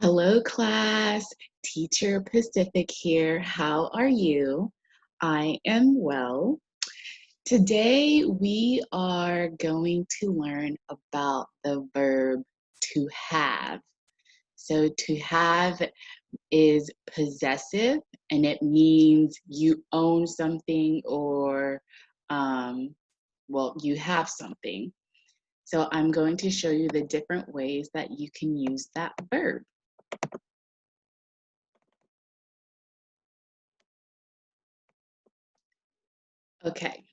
Hello, class. Teacher Pacific here. How are you? I am well. Today we are going to learn about the verb to have. So, to have is possessive and it means you own something or, you have something. So, I'm going to show you the different ways that you can use that verb. Okay.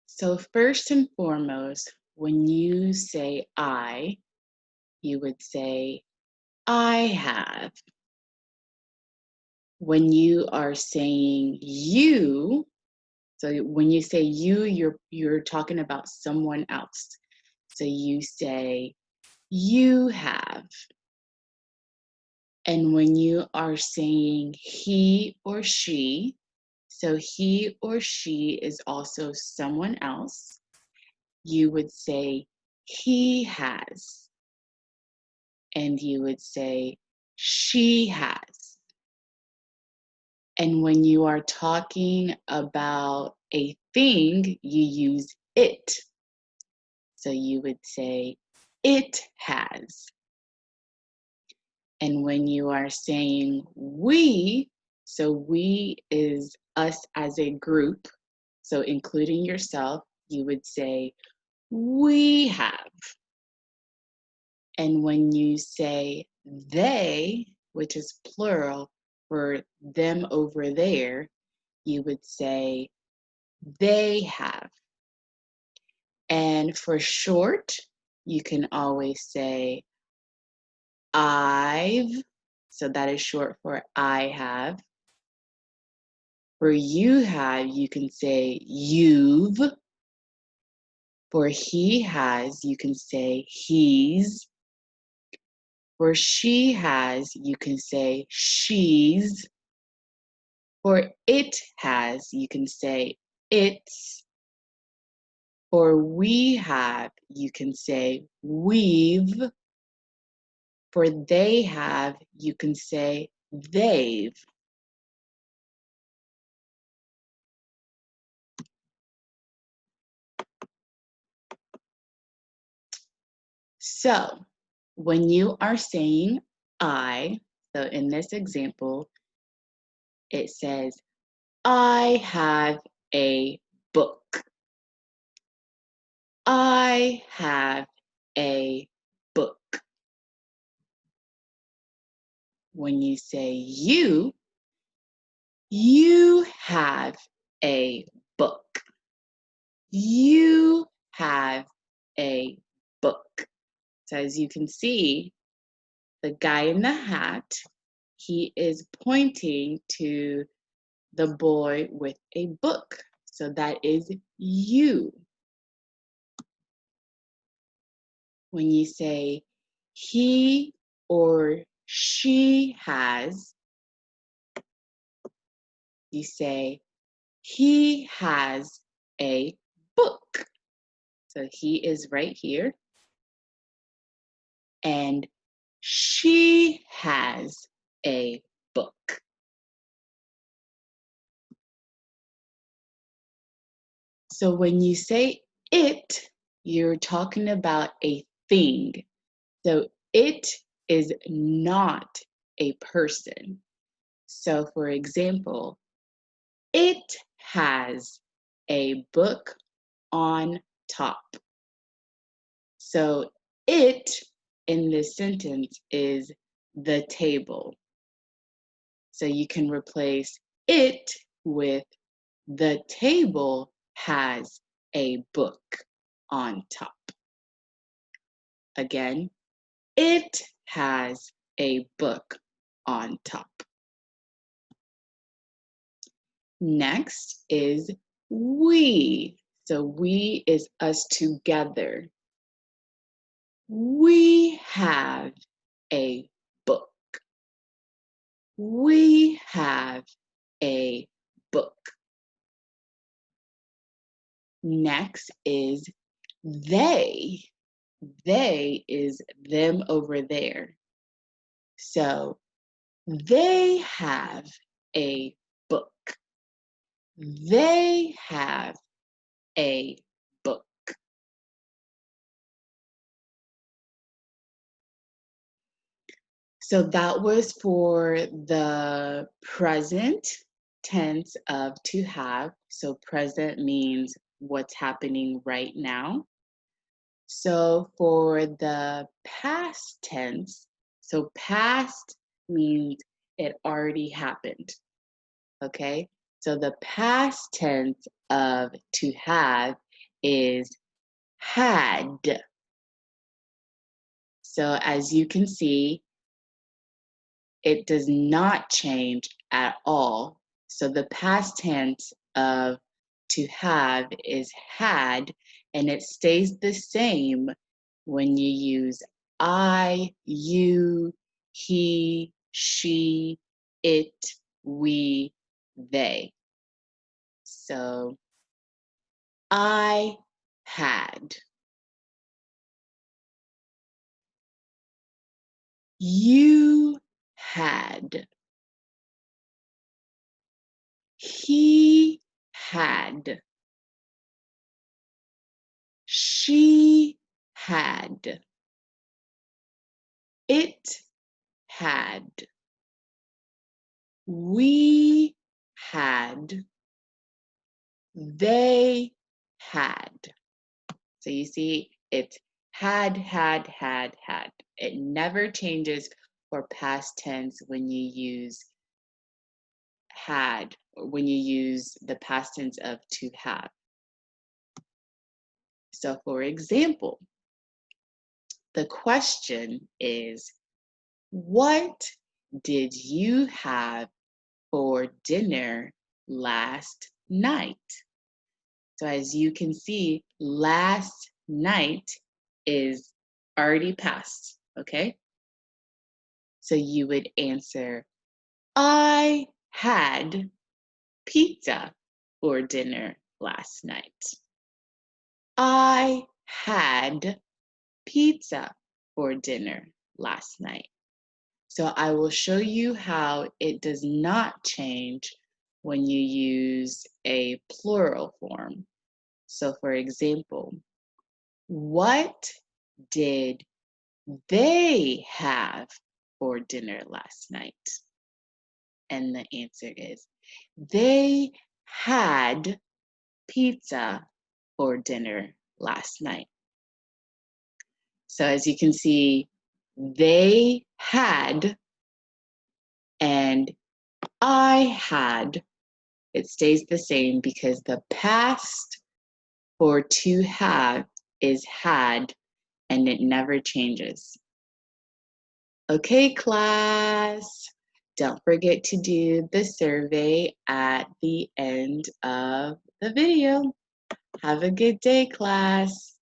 So first and foremost, when you say I, you would say I have. When you are saying you, so when you say you, you're talking about someone else. So you say you have. And when you are saying he or she, so he or she is also someone else, you would say he has. And you would say, she has. And when you are talking about a thing, you use it. So you would say, it has. And when you are saying we, so we is us as a group, so including yourself, you would say, we have. And when you say they, which is plural for them over there, you would say they have. And for short, you can always say I've, so that is short for I have. For you have, you can say you've. For he has, you can say he's. For she has, you can say she's. For it has, you can say it's. For we have, you can say we've. For they have, you can say they've. So when you are saying I, so in this example, it says, I have a book. I have a book. When you say you have a book. You have a book. So as you can see, the guy in the hat, he is pointing to the boy with a book. So that is you. When you say he or she has, you say he has a book. So he is right here. And she has a book. So when you say it, you're talking about a thing. So it is not a person. So for example, it has a book on top. So it in this sentence is the table. So you can replace it with the table has a book on top. Again, it has a book on top. Next is we. So we is us together. We have a book. We have a book. Next is they. They is them over there. So they have a book. They have a book. So that was for the present tense of to have. So present means what's happening right now. So for the past tense, so past means it already happened. Okay? So the past tense of to have is had. So as you can see, it does not change at all. So the past tense of to have is had, and it stays the same when you use I, you, he, she, it, we, they. So I had. You had. He had. She had. It had. We had. They had. So you see, it's had, had, had, had. It never changes for past tense when you use had, or when you use the past tense of to have. So for example, the question is, what did you have for dinner last night? So as you can see, last night is already past, okay? So you would answer, I had pizza for dinner last night. I had pizza for dinner last night. So I will show you how it does not change when you use a plural form. So for example, what did they have for dinner last night? And the answer is, they had pizza for dinner last night. So as you can see, they had and I had, it stays the same because the past for to have is had and it never changes. Okay, class, don't forget to do the survey at the end of the video. Have a good day, class.